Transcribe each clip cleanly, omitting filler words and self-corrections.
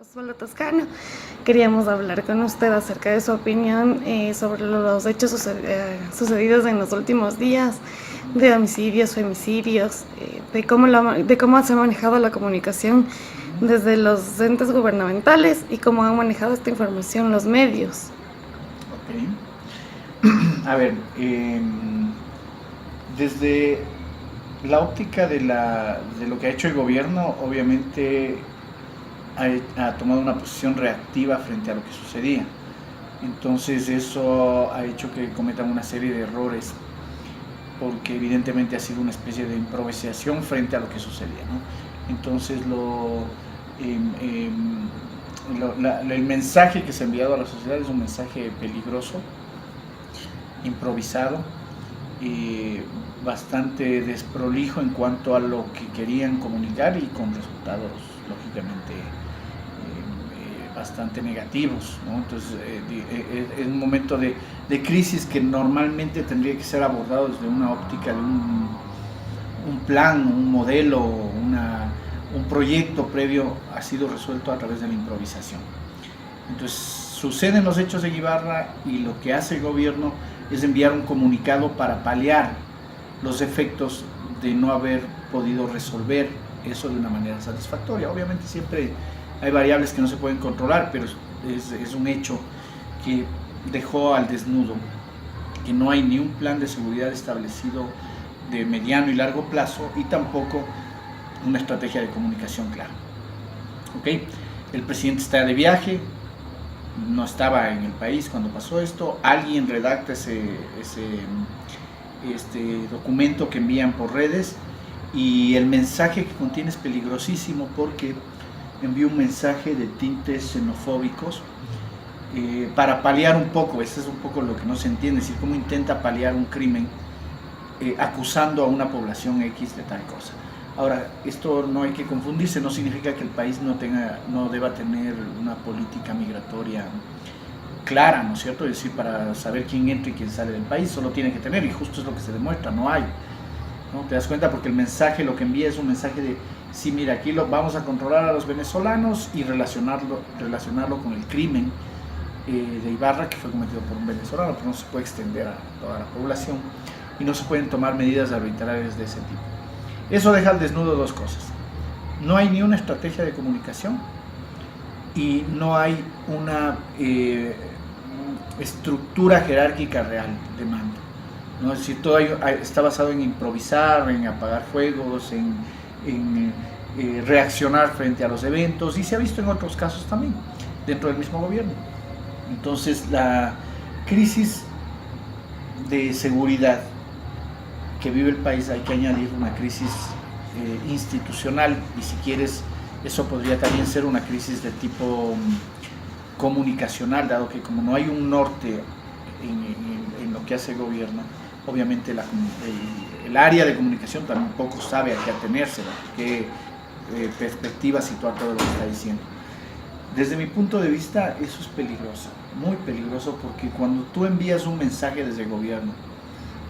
Osvaldo Toscano. Queríamos hablar con usted acerca de su opinión sobre los hechos sucedidos en los últimos días, de homicidios, femicidios, de cómo se ha manejado la comunicación desde los entes gubernamentales y cómo han manejado esta información los medios. Ok. A ver, desde la óptica de lo que ha hecho el gobierno, obviamente ha tomado una posición reactiva frente a lo que sucedía. Entonces eso ha hecho que cometan una serie de errores, porque evidentemente ha sido una especie de improvisación frente a lo que sucedía, ¿no? Entonces el mensaje que se ha enviado a la sociedad es un mensaje peligroso, improvisado, bastante desprolijo en cuanto a lo que querían comunicar y con resultados lógicamente bastante negativos, ¿no? Entonces es un momento de crisis que normalmente tendría que ser abordado desde una óptica de un plan, un modelo, un proyecto previo, ha sido resuelto a través de la improvisación. Entonces suceden los hechos de Ibarra y lo que hace el gobierno es enviar un comunicado para paliar los efectos de no haber podido resolver eso de una manera satisfactoria. Obviamente siempre hay variables que no se pueden controlar, pero es un hecho que dejó al desnudo que no hay ni un plan de seguridad establecido de mediano y largo plazo y tampoco una estrategia de comunicación clara. ¿Okay? El presidente está de viaje, no estaba en el país cuando pasó esto, alguien redacta este documento que envían por redes y el mensaje que contiene es peligrosísimo porque envía un mensaje de tintes xenofóbicos para paliar un poco, eso es un poco lo que no se entiende, es decir, cómo intenta paliar un crimen acusando a una población X de tal cosa. Ahora, esto no hay que confundirse, no significa que el país no deba tener una política migratoria clara, ¿no es cierto? Es decir, para saber quién entra y quién sale del país, solo tiene que tener, y justo es lo que se demuestra, no hay, ¿no? Te das cuenta porque el mensaje, lo que envía es un mensaje de, sí, mira, aquí vamos a controlar a los venezolanos y relacionarlo con el crimen de Ibarra, que fue cometido por un venezolano, pero no se puede extender a toda la población y no se pueden tomar medidas arbitrarias de ese tipo. Eso deja al desnudo dos cosas. No hay ni una estrategia de comunicación y no hay una estructura jerárquica real de mando, ¿no? Es decir, todo está basado en improvisar, en apagar fuegos, en reaccionar frente a los eventos, y se ha visto en otros casos también dentro del mismo gobierno. Entonces la crisis de seguridad que vive el país, hay que añadir una crisis institucional, y si quieres eso podría también ser una crisis de tipo comunicacional, dado que como no hay un norte en lo que hace el gobierno, obviamente el área de comunicación tampoco sabe a qué atenerse, a qué perspectiva situar todo lo que está diciendo. Desde mi punto de vista eso es peligroso, muy peligroso, porque cuando tú envías un mensaje desde el gobierno,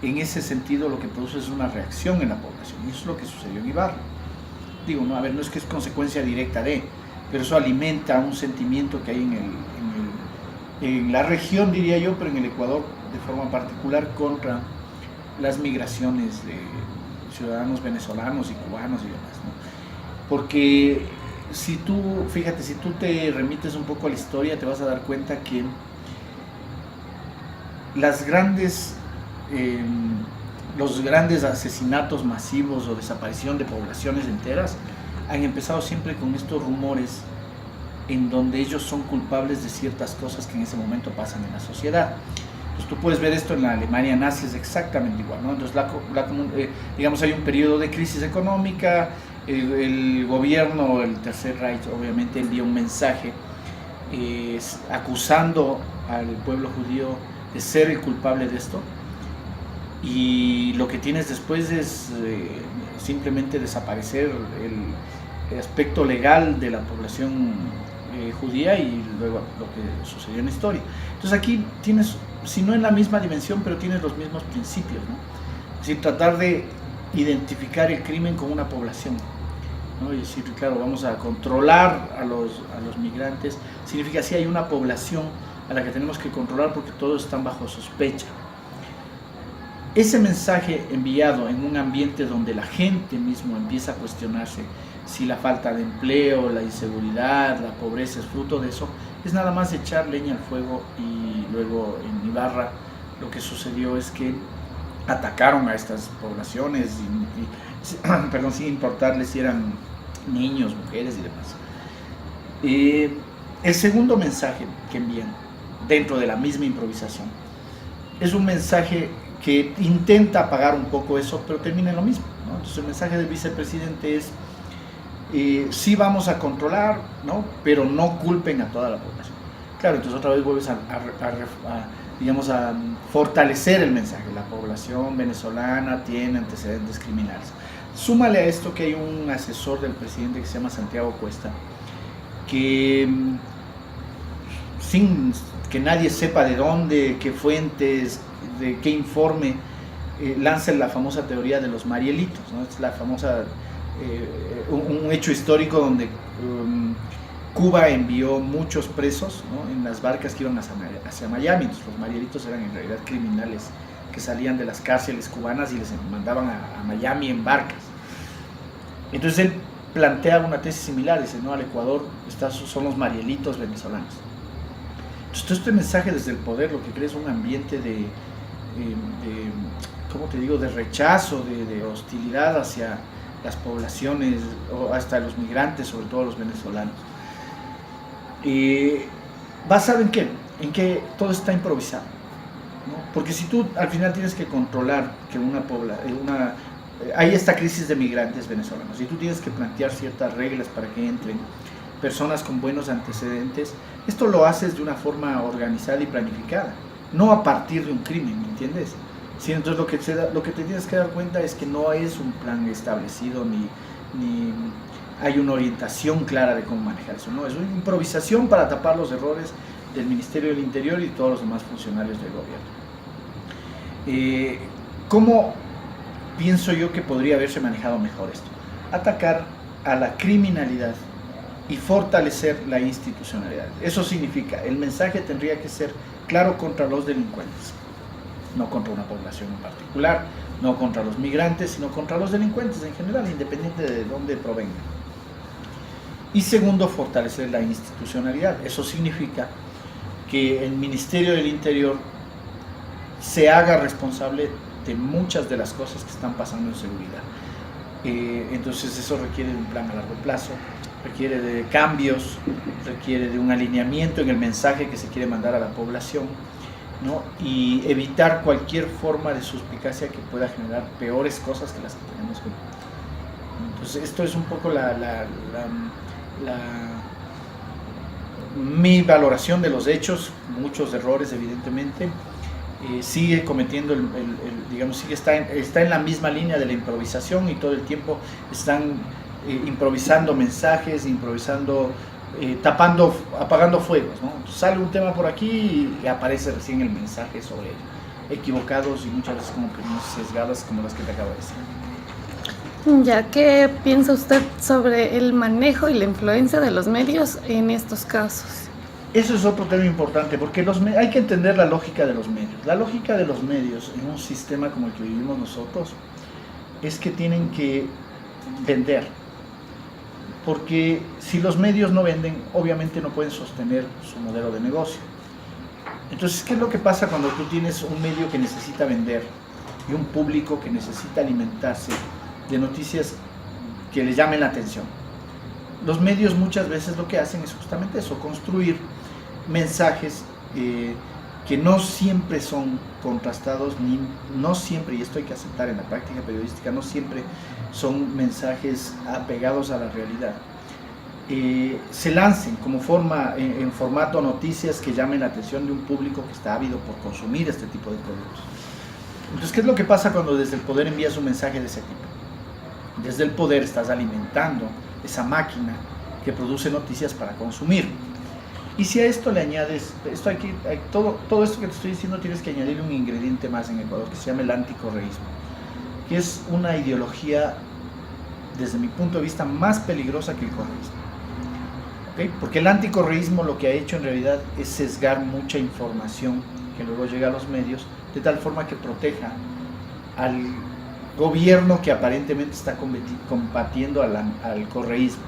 en ese sentido lo que produce es una reacción en la población, y eso es lo que sucedió en Ibarra. Digo, no, a ver, no es que es consecuencia directa de, pero eso alimenta un sentimiento que hay en la región, diría yo, pero en el Ecuador de forma particular, contra las migraciones de ciudadanos venezolanos y cubanos y demás, ¿no? Porque si tú te remites un poco a la historia, te vas a dar cuenta que los grandes asesinatos masivos o desaparición de poblaciones enteras han empezado siempre con estos rumores en donde ellos son culpables de ciertas cosas que en ese momento pasan en la sociedad. Entonces tú puedes ver esto en la Alemania nazi, es exactamente igual, ¿no? Entonces digamos hay un periodo de crisis económica, el gobierno, el Tercer Reich obviamente envía un mensaje acusando al pueblo judío de ser el culpable de esto, y lo que tienes después es simplemente desaparecer el aspecto legal de la población judía y luego lo que sucedió en la historia. Entonces aquí tienes, si no en la misma dimensión, pero tienes los mismos principios, ¿no? Es decir, tratar de identificar el crimen con una población ¿no? Y decir, claro, vamos a controlar a los migrantes, significa que sí hay una población a la que tenemos que controlar porque todos están bajo sospecha. Ese mensaje enviado en un ambiente donde la gente mismo empieza a cuestionarse si la falta de empleo, la inseguridad, la pobreza es fruto de eso, es nada más echar leña al fuego. Y luego en Ibarra lo que sucedió es que atacaron a estas poblaciones perdón, sin importarles si eran niños, mujeres y demás. El segundo mensaje que envían dentro de la misma improvisación es un mensaje que intenta apagar un poco eso, pero termina en lo mismo, ¿no? Entonces el mensaje del vicepresidente es sí vamos a controlar, ¿no? Pero no culpen a toda la población. Claro, entonces otra vez vuelves digamos, a fortalecer el mensaje. La población venezolana tiene antecedentes criminales. Súmale a esto que hay un asesor del presidente que se llama Santiago Cuesta, que sin que nadie sepa de dónde, qué fuentes, de qué informe, lanza la famosa teoría de los Marielitos, ¿no? Es la famosa, un hecho histórico donde Cuba envió muchos presos, ¿no? En las barcas que iban hacia Miami. Entonces, los Marielitos eran en realidad criminales que salían de las cárceles cubanas y les mandaban a Miami en barcas. Entonces él plantea una tesis similar, dice, no, al Ecuador son los Marielitos venezolanos. Entonces todo este mensaje desde el poder lo que crea es un ambiente de ¿cómo te digo?, de rechazo, de hostilidad hacia las poblaciones, o hasta los migrantes, sobre todo los venezolanos. ¿Basado en qué? En que todo está improvisado, ¿no? Porque si tú al final tienes que controlar que hay esta crisis de migrantes venezolanos, y tú tienes que plantear ciertas reglas para que entren personas con buenos antecedentes, esto lo haces de una forma organizada y planificada, no a partir de un crimen, ¿me entiendes? Sí, entonces lo que te tienes que dar cuenta es que no es un plan establecido ni hay una orientación clara de cómo manejar eso, no, es una improvisación para tapar los errores del Ministerio del Interior y todos los demás funcionarios del gobierno. ¿Cómo pienso yo que podría haberse manejado mejor esto? Atacar a la criminalidad y fortalecer la institucionalidad. Eso significa, el mensaje tendría que ser claro contra los delincuentes, no contra una población en particular, no contra los migrantes, sino contra los delincuentes en general, independiente de dónde provengan. Y segundo, fortalecer la institucionalidad. Eso significa que el Ministerio del Interior se haga responsable de muchas de las cosas que están pasando en seguridad. Entonces eso requiere de un plan a largo plazo, requiere de cambios, requiere de un alineamiento en el mensaje que se quiere mandar a la población, ¿no? Y evitar cualquier forma de suspicacia que pueda generar peores cosas que las que tenemos hoy. Entonces esto es un poco mi valoración de los hechos, muchos errores evidentemente. Sigue cometiendo digamos, está en la misma línea de la improvisación, y todo el tiempo están improvisando mensajes, apagando fuegos, ¿no? Sale un tema por aquí y aparece recién el mensaje sobre ello, equivocados y muchas veces con opiniones sesgadas como las que te acabo de decir. Ya, ¿qué piensa usted sobre el manejo y la influencia de los medios en estos casos? Eso es otro tema importante, porque hay que entender la lógica de los medios. La lógica de los medios en un sistema como el que vivimos nosotros es que tienen que vender. Porque si los medios no venden, obviamente no pueden sostener su modelo de negocio. Entonces, ¿qué es lo que pasa cuando tú tienes un medio que necesita vender y un público que necesita alimentarse de noticias que le llamen la atención? Los medios muchas veces lo que hacen es justamente eso, construir mensajes que no siempre son contrastados, no siempre, y esto hay que aceptar en la práctica periodística, no siempre son mensajes apegados a la realidad. Se lancen como en formato noticias que llamen la atención de un público que está ávido por consumir este tipo de productos. Entonces, ¿qué es lo que pasa cuando desde el poder envías un mensaje de ese tipo? Desde el poder estás alimentando esa máquina que produce noticias para consumir. Y si a esto le añades, todo esto que te estoy diciendo, tienes que añadir un ingrediente más en Ecuador que se llama el anticorreísmo, que es una ideología desde mi punto de vista, más peligrosa que el correísmo. ¿Okay? Porque el anticorreísmo lo que ha hecho en realidad es sesgar mucha información que luego llega a los medios, de tal forma que proteja al gobierno que aparentemente está combatiendo al correísmo.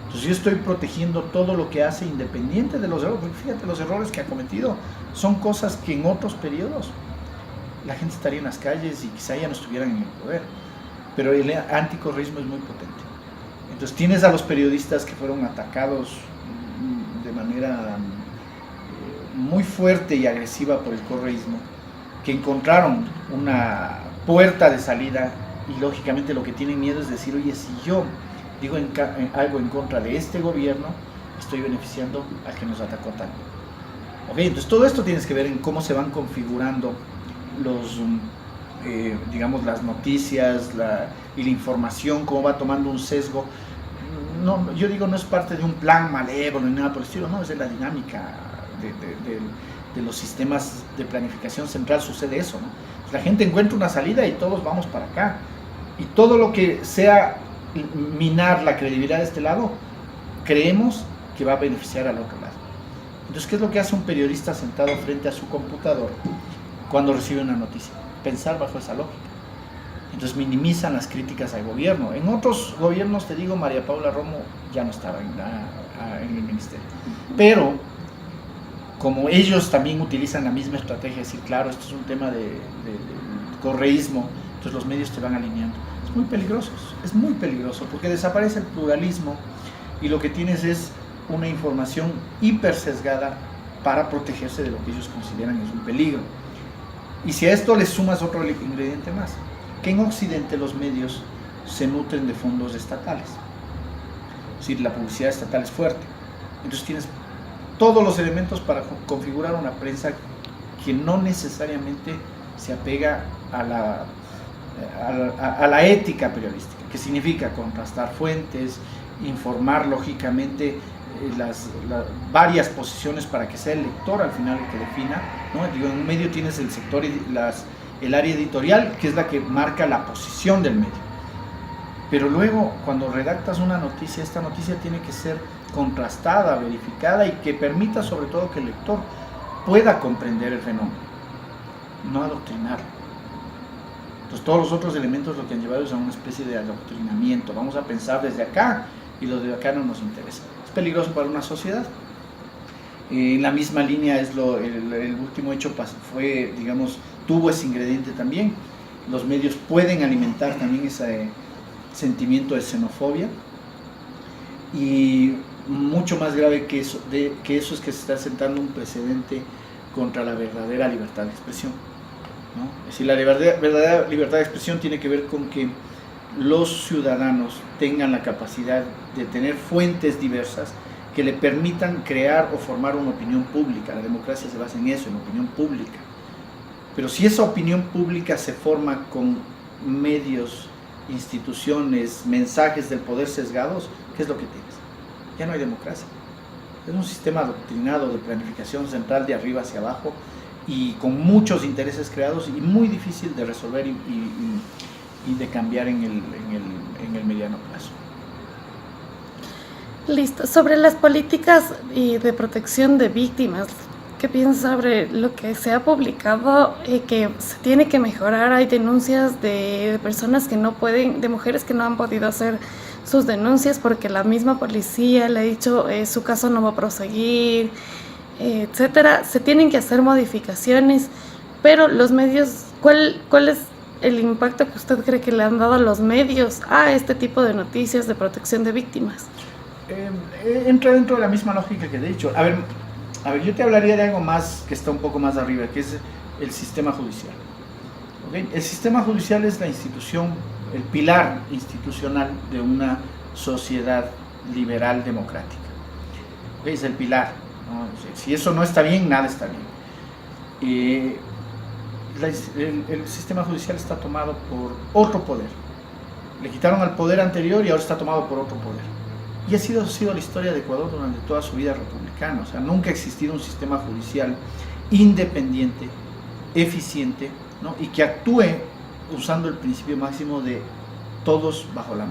Entonces yo estoy protegiendo todo lo que hace, independiente de los errores, porque fíjate, los errores que ha cometido son cosas que en otros periodos la gente estaría en las calles y quizá ya no estuvieran en el poder, pero el anticorreísmo es muy potente. Entonces tienes a los periodistas que fueron atacados de manera muy fuerte y agresiva por el correísmo, que encontraron una puerta de salida y lógicamente lo que tienen miedo es decir, oye, si yo digo algo en contra de este gobierno, estoy beneficiando al que nos atacó tanto. Okay, entonces todo esto tienes que ver en cómo se van configurando los, digamos, las noticias y la información, cómo va tomando un sesgo. No, yo digo, no es parte de un plan malévolo ni nada por el estilo, no, es de la dinámica de los sistemas de planificación central, sucede eso, ¿no? La gente encuentra una salida y todos vamos para acá, y todo lo que sea minar la credibilidad de este lado, creemos que va a beneficiar al otro lado. Entonces, ¿qué es lo que hace un periodista sentado frente a su computador cuando recibe una noticia? Pensar bajo esa lógica. Entonces minimizan las críticas al gobierno. En otros gobiernos, te digo, María Paula Romo ya no estaba en el ministerio. Pero, como ellos también utilizan la misma estrategia, decir, claro, esto es un tema de correísmo, entonces los medios te van alineando. Es muy peligroso, porque desaparece el pluralismo y lo que tienes es una información hiper sesgada para protegerse de lo que ellos consideran es un peligro. Y si a esto le sumas otro ingrediente más, que en Occidente los medios se nutren de fondos estatales, es decir, la publicidad estatal es fuerte, entonces tienes todos los elementos para configurar una prensa que no necesariamente se apega a la ética periodística, que significa contrastar fuentes, informar lógicamente las varias posiciones para que sea el lector al final el que defina, ¿no? Digo, en un medio tienes el sector y el área editorial, que es la que marca la posición del medio, pero luego cuando redactas una noticia, esta noticia tiene que ser contrastada, verificada y que permita sobre todo que el lector pueda comprender el fenómeno, no adoctrinarlo. Entonces todos los otros elementos lo que han llevado es a una especie de adoctrinamiento, vamos a pensar desde acá y lo de acá no nos interesa. Es peligroso para una sociedad. En la misma línea es el último hecho fue, digamos, tuvo ese ingrediente también. Los medios pueden alimentar también ese sentimiento de xenofobia, y mucho más grave que eso es que se está sentando un precedente contra la verdadera libertad de expresión, ¿no? Es decir, la verdadera libertad de expresión tiene que ver con que los ciudadanos tengan la capacidad de tener fuentes diversas que le permitan crear o formar una opinión pública. La democracia se basa en eso, en opinión pública. Pero si esa opinión pública se forma con medios, instituciones, mensajes del poder sesgados, ¿qué es lo que tienes? Ya no hay democracia. Es un sistema adoctrinado de planificación central de arriba hacia abajo y con muchos intereses creados y muy difícil de resolver y de cambiar en el mediano plazo. Listo. Sobre las políticas de protección de víctimas, ¿qué piensas sobre lo que se ha publicado que se tiene que mejorar? Hay denuncias de personas que no pueden, de mujeres que no han podido hacer sus denuncias porque la misma policía le ha dicho su caso no va a proseguir, etcétera. Se tienen que hacer modificaciones, pero los medios, ¿cuál es el impacto que usted cree que le han dado a los medios a este tipo de noticias de protección de víctimas? Entra dentro de la misma lógica que he dicho. A ver, yo te hablaría de algo más que está un poco más arriba, que es el sistema judicial. ¿Okay? El sistema judicial es la institución, el pilar institucional de una sociedad liberal democrática. ¿Okay? Es el pilar, ¿no? Si eso no está bien, nada está bien. El sistema judicial está tomado por otro poder. Le quitaron al poder anterior y ahora está tomado por otro poder. Y ha sido la historia de Ecuador durante toda su vida republicana. O sea, nunca ha existido un sistema judicial independiente, eficiente, ¿no? Y que actúe usando el principio máximo de todos bajo la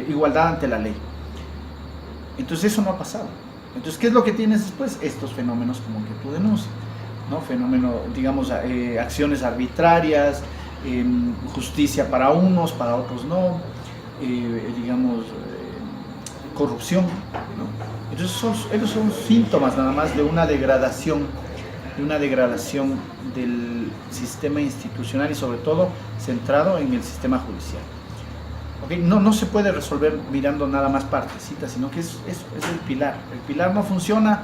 igualdad ante la ley. Entonces eso no ha pasado. Entonces, ¿qué es lo que tienes después? Estos fenómenos como que tú denuncias, ¿no? Fenómeno, digamos, acciones arbitrarias, justicia para unos, para otros no, digamos, corrupción, ¿no? Entonces esos son síntomas nada más de una degradación del sistema institucional y sobre todo centrado en el sistema judicial. ¿Okay? No se puede resolver mirando nada más partecitas, sino que es el pilar. El pilar no funciona,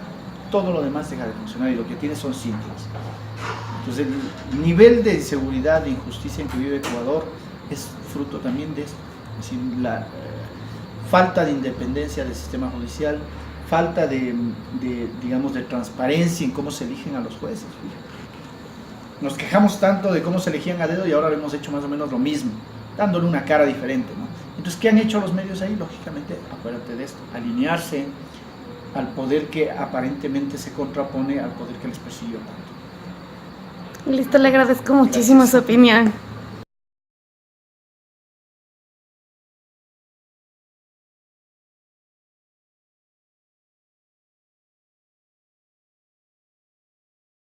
todo lo demás deja de funcionar y lo que tiene son síntomas. Entonces el nivel de inseguridad, de injusticia en que vive Ecuador es fruto también de esto. Es decir, la falta de independencia del sistema judicial, falta digamos, de transparencia en cómo se eligen a los jueces. Nos quejamos tanto de cómo se elegían a dedo y ahora hemos hecho más o menos lo mismo, dándole una cara diferente, ¿no? Entonces, ¿qué han hecho los medios ahí? Lógicamente, acuérdate de esto, alinearse al poder que aparentemente se contrapone al poder que les persiguió tanto. Listo, le agradezco muchísimo su opinión.